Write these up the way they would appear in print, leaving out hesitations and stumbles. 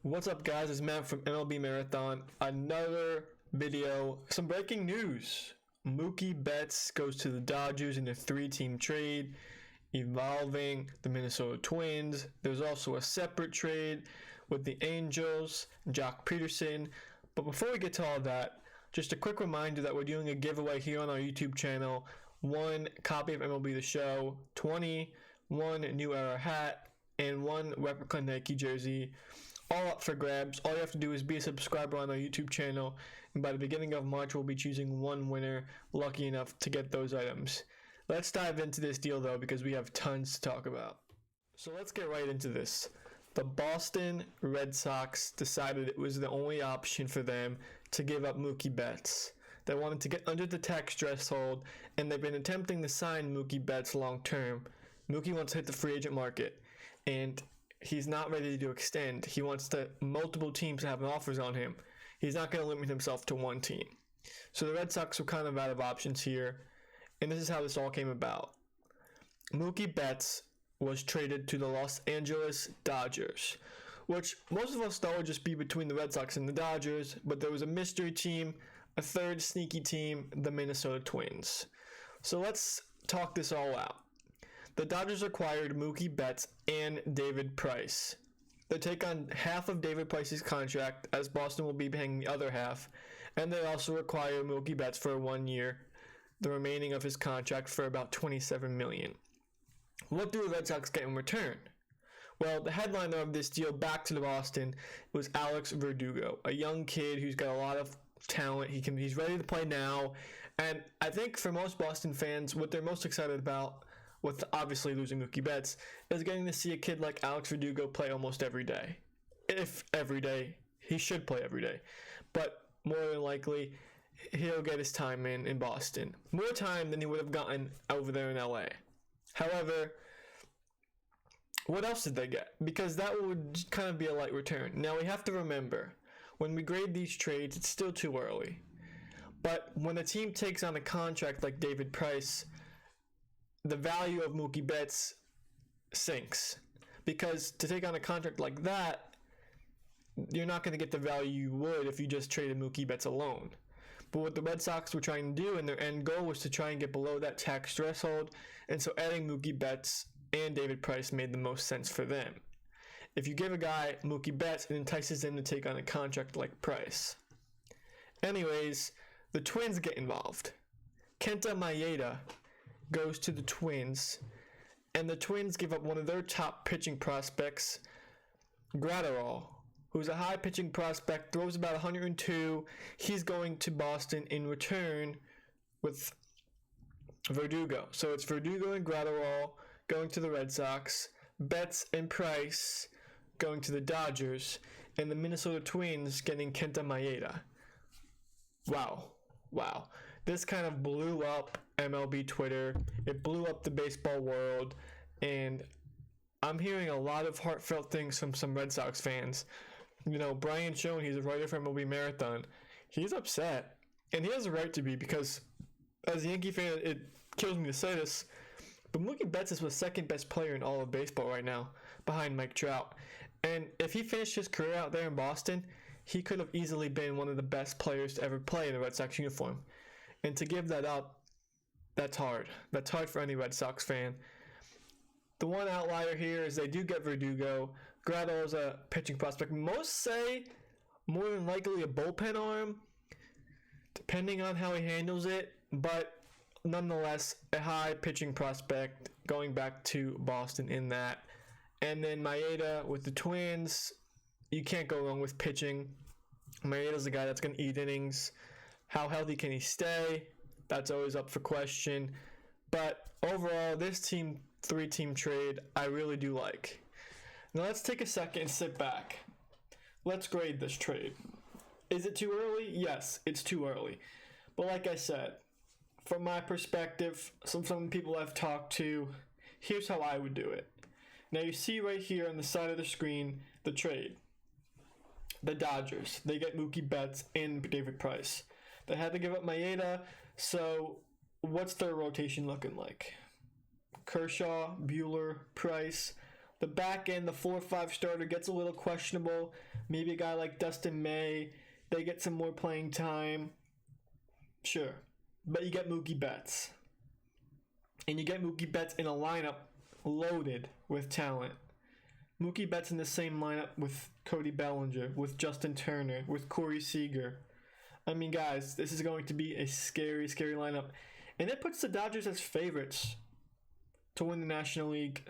What's up, guys? It's Matt from MLB Marathon. Another video. Some breaking news. Mookie Betts goes to the Dodgers in a 3-team trade involving the Minnesota Twins. There's also a separate trade with the Angels, Joc Pederson. But before we get to all that, just a quick reminder that we're doing a giveaway here on our YouTube channel. 1 copy of MLB The Show, 1 New Era hat, and 1 replica Nike jersey. All up for grabs. All you have to do is be a subscriber on our YouTube channel, and by the beginning of March we'll be choosing 1 winner lucky enough to get those items. Let's dive into this deal though, because we have tons to talk about. So let's get right into this. The Boston Red Sox decided it was the only option for them to give up Mookie Betts. They wanted to get under the tax threshold, and they've been attempting to sign Mookie Betts long term. Mookie wants to hit the free agent market, and he's not ready to extend. He wants multiple teams to have offers on him. He's not going to limit himself to 1 team. So the Red Sox were kind of out of options here, and this is how this all came about. Mookie Betts was traded to the Los Angeles Dodgers, which most of us thought would just be between the Red Sox and the Dodgers, but there was a mystery team, a third sneaky team, the Minnesota Twins. So let's talk this all out. The Dodgers acquired Mookie Betts and David Price. They take on half of David Price's contract, as Boston will be paying the other half, and they also acquire Mookie Betts for 1 year, the remaining of his contract for about $27 million. What do the Red Sox get in return? Well, the headliner of this deal back to Boston was Alex Verdugo, a young kid who's got a lot of talent. He's ready to play now, and I think for most Boston fans, what they're most excited about, with obviously losing Mookie Betts, is getting to see a kid like Alex Verdugo play almost every day. If every day, he should play every day. But more than likely, he'll get his time in Boston. More time than he would have gotten over there in LA. However, what else did they get? Because that would kind of be a light return. Now we have to remember, when we grade these trades, it's still too early. But when a team takes on a contract like David Price, the value of Mookie Betts sinks, because to take on a contract like that, you're not going to get the value you would if you just traded Mookie Betts alone. But what the Red Sox were trying to do, and their end goal was to try and get below that tax threshold, and so adding Mookie Betts and David Price made the most sense for them. If you give a guy Mookie Betts, it entices him to take on a contract like Price. Anyways, the Twins get involved. Kenta Maeda goes to the Twins, and the Twins give up one of their top pitching prospects, Gratterall, who's a high pitching prospect, throws about 102. He's going to Boston in return with Verdugo. So it's Verdugo and Gratterall going to the Red Sox, Betts and Price going to the Dodgers, and the Minnesota Twins getting Kenta Maeda. Wow. This kind of blew up MLB Twitter. It blew up the baseball world, and I'm hearing a lot of heartfelt things from some Red Sox fans. You know, Brian Schoen, he's a writer for MLB Marathon. He's upset, and he has a right to be, because as a Yankee fan, it kills me to say this, but Mookie Betts is the second best player in all of baseball right now, behind Mike Trout. And if he finished his career out there in Boston, he could have easily been one of the best players to ever play in a Red Sox uniform. And to give that up, that's hard. That's hard for any Red Sox fan. The one outlier here is they do get Verdugo. Gratterall's a pitching prospect. Most say more than likely a bullpen arm, depending on how he handles it. But nonetheless, a high pitching prospect going back to Boston in that. And then Maeda with the Twins, you can't go wrong with pitching. Maeda's the guy that's going to eat innings. How healthy can he stay? That's always up for question. But overall, this 3-team trade, I really do like. Now let's take a second and sit back. Let's grade this trade. Is it too early? Yes, it's too early. But like I said, from my perspective, some people I've talked to, here's how I would do it. Now you see right here on the side of the screen, the trade. The Dodgers, they get Mookie Betts and David Price. They had to give up Maeda, so what's their rotation looking like? Kershaw, Buehler, Price. The back end, the 4-5 starter gets a little questionable. Maybe a guy like Dustin May, they get some more playing time. Sure. But you get Mookie Betts. And you get Mookie Betts in a lineup loaded with talent. Mookie Betts in the same lineup with Cody Bellinger, with Justin Turner, with Corey Seager. I mean, guys, this is going to be a scary, scary lineup. And it puts the Dodgers as favorites to win the National League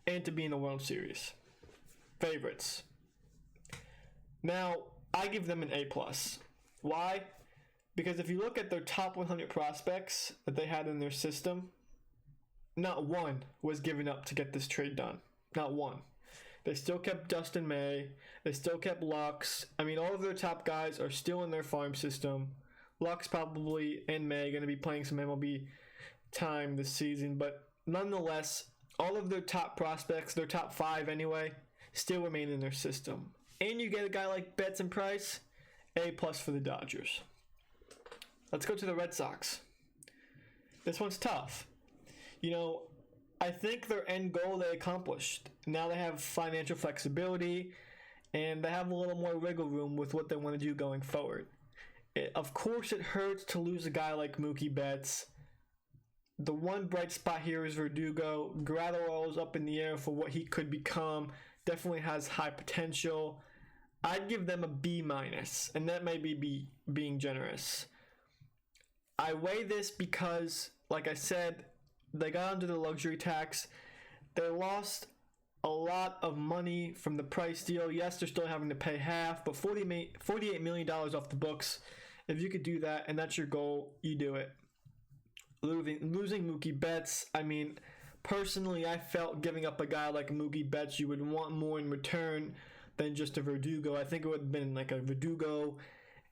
and to be in the World Series. Favorites. Now, I give them an A+. Why? Because if you look at their top 100 prospects that they had in their system, not one was given up to get this trade done. Not one. They still kept Dustin May. They still kept Lux. I mean, all of their top guys are still in their farm system. Lux probably and May going to be playing some MLB time this season, but nonetheless, all of their top prospects, their top 5 anyway, still remain in their system. And you get a guy like Betts and Price, A+ for the Dodgers. Let's go to the Red Sox. This one's tough. You know, I think their end goal they accomplished. Now they have financial flexibility, and they have a little more wiggle room with what they want to do going forward. Of course, it hurts to lose a guy like Mookie Betts. The one bright spot here is Verdugo. Gratterall is up in the air for what he could become. Definitely has high potential. I'd give them a B-, and that may be being generous. I weigh this because, like I said, they got under the luxury tax. They lost a lot of money from the Price deal. Yes, they're still having to pay half, but $48 million off the books. If you could do that and that's your goal, you do it. Losing Mookie Betts, I mean, personally, I felt giving up a guy like Mookie Betts, you would want more in return than just a Verdugo. I think it would have been like a Verdugo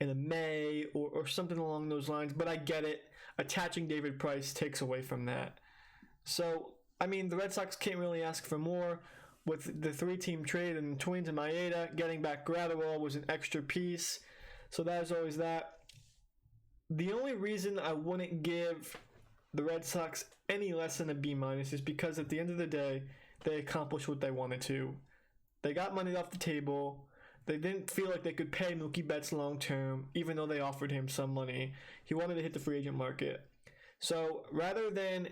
and a May or something along those lines, but I get it. Attaching David Price takes away from that. So, I mean, the Red Sox can't really ask for more. With the 3-team trade and Twins and Maeda, getting back Gratterall was an extra piece. So that is always that. The only reason I wouldn't give the Red Sox any less than a B- is because at the end of the day, they accomplished what they wanted to. They got money off the table. They didn't feel like they could pay Mookie Betts long term, even though they offered him some money. He wanted to hit the free agent market. So rather than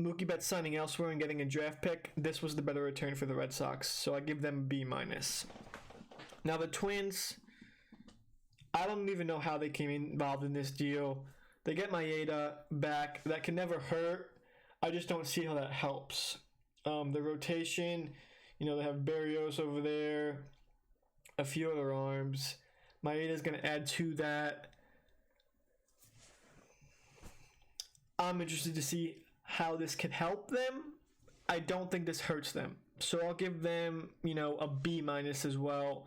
Mookie Betts signing elsewhere and getting a draft pick, this was the better return for the Red Sox. So I give them a B-. Now the Twins, I don't even know how they came involved in this deal. They get Maeda back. That can never hurt. I just don't see how that helps. The rotation, you know, they have Berrios over there, a few other arms. Maeda's going to add to that. I'm interested to see how this can help them. I don't think this hurts them. So I'll give them, you know, a B- as well.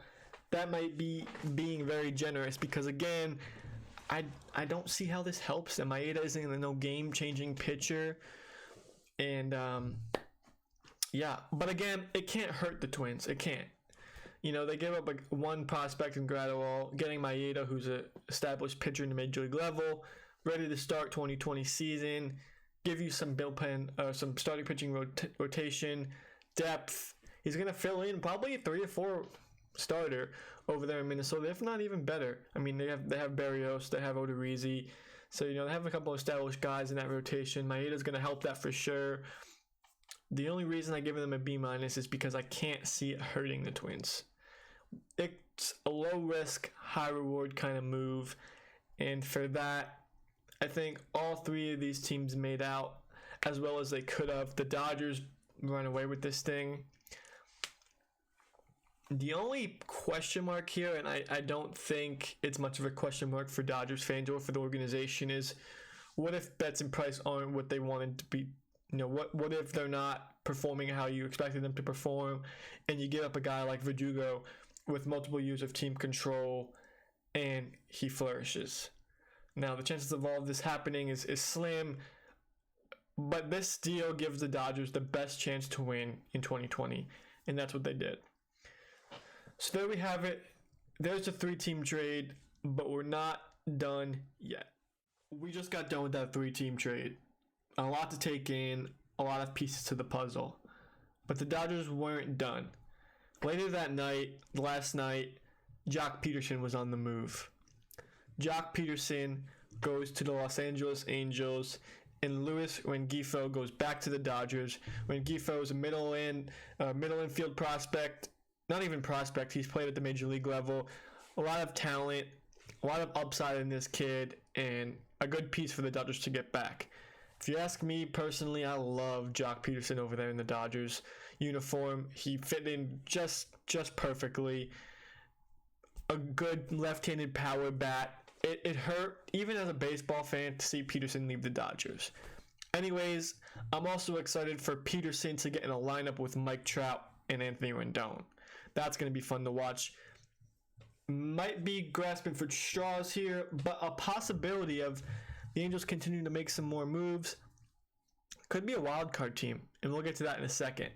That might be being very generous because, again, I don't see how this helps them. Maeda isn't no game-changing pitcher. And, yeah. But, again, it can't hurt the Twins. It can't. You know, they gave up like one prospect in Gratterall, getting Maeda, who's an established pitcher in the major league level, ready to start 2020 season, give you some bullpen, some starting pitching rotation, depth. He's going to fill in probably a 3 or 4 starter over there in Minnesota, if not even better. I mean, they have Berrios, they have Odorizzi, so, you know, they have a couple of established guys in that rotation. Maeda's going to help that for sure. The only reason I give them a B- is because I can't see it hurting the Twins. It's a low risk, high reward kind of move, and for that, I think all 3 of these teams made out as well as they could have. The Dodgers run away with this thing. The only question mark here, and I don't think it's much of a question mark for Dodgers fans or for the organization, is what if Betts and Price aren't what they wanted to be? You know, what if they're not performing how you expected them to perform, and you give up a guy like Verdugo with multiple years of team control, and he flourishes? Now, the chances of all of this happening is slim, but this deal gives the Dodgers the best chance to win in 2020, and that's what they did. So there we have it. There's a 3-team trade, but we're not done yet. We just got done with that 3-team trade. A lot to take in, a lot of pieces to the puzzle. But the Dodgers weren't done. Later that night, last night, Joc Pederson was on the move. Joc Pederson goes to the Los Angeles Angels, and Luis Rengifo goes back to the Dodgers. Rengifo is a middle infield prospect. Not even prospect. He's played at the major league level. A lot of talent, a lot of upside in this kid, and a good piece for the Dodgers to get back. If you ask me personally, I love Joc Pederson over there in the Dodgers uniform. He fit in just perfectly. A good left-handed power bat. It hurt, even as a baseball fan, to see Pederson leave the Dodgers. Anyways, I'm also excited for Pederson to get in a lineup with Mike Trout and Anthony Rendon. That's going to be fun to watch. Might be grasping for straws here, but a possibility of the Angels continuing to make some more moves. Could be a wild card team, and we'll get to that in a second.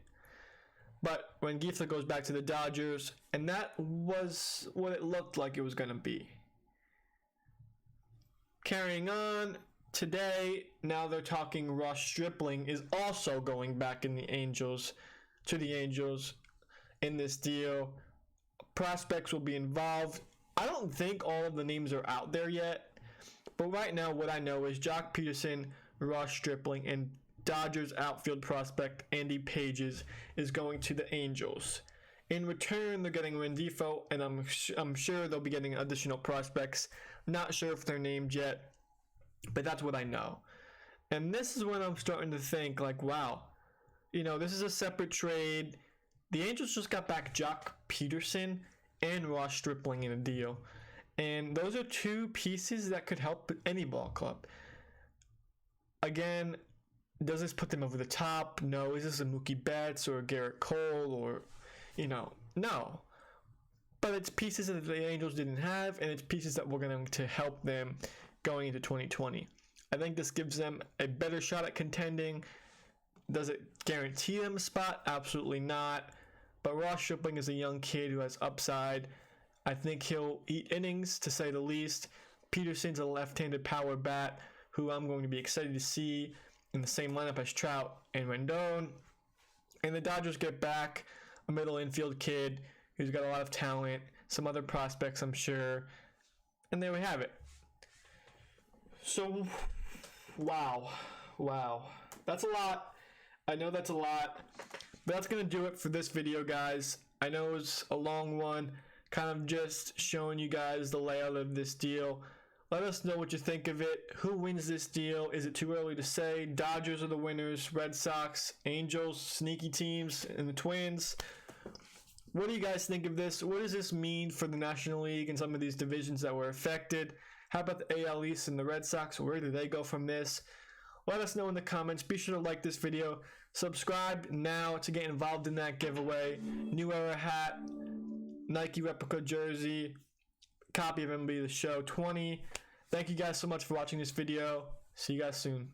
But when Rengifo goes back to the Dodgers, and that was what it looked like it was going to be. Carrying on, today, now they're talking Ross Stripling is also going back to the Angels in this deal. Prospects will be involved. I don't think all of the names are out there yet, but right now what I know is Joc Pederson, Ross Stripling, and Dodgers outfield prospect Andy Pages is going to the Angels. In return, they're getting Rengifo, and I'm sure they'll be getting additional prospects. Not sure if they're named yet, but that's what I know. And this is when I'm starting to think, like, wow, this is a separate trade. The Angels just got back Joc Pederson and Ross Stripling in a deal. And those are two pieces that could help any ball club. Again, does this put them over the top? No. Is this a Mookie Betts or a Garrett Cole or, no. But it's pieces that the Angels didn't have, and it's pieces that were going to help them going into 2020. I think this gives them a better shot at contending. Does it guarantee them a spot? Absolutely not. But Ross Stripling is a young kid who has upside. I think he'll eat innings, to say the least. Pederson's a left-handed power bat who I'm going to be excited to see in the same lineup as Trout and Rendon. And the Dodgers get back a middle infield kid who's got a lot of talent, some other prospects, I'm sure. And there we have it. So, wow. That's a lot. I know that's a lot. But that's going to do it for this video, guys. I know it's a long one, kind of just showing you guys the layout of this deal. Let us know what you think of it. Who wins this deal? Is it too early to say? Dodgers are the winners. Red Sox, Angels, sneaky teams, and the Twins. What do you guys think of this? What does this mean for the National League and some of these divisions that were affected? How about the AL East and the Red Sox? Where do they go from this? Let us know in the comments. Be sure to like this video. Subscribe now to get involved in that giveaway. New Era hat, Nike replica jersey, copy of MLB The Show 20. Thank you guys so much for watching this video. See you guys soon.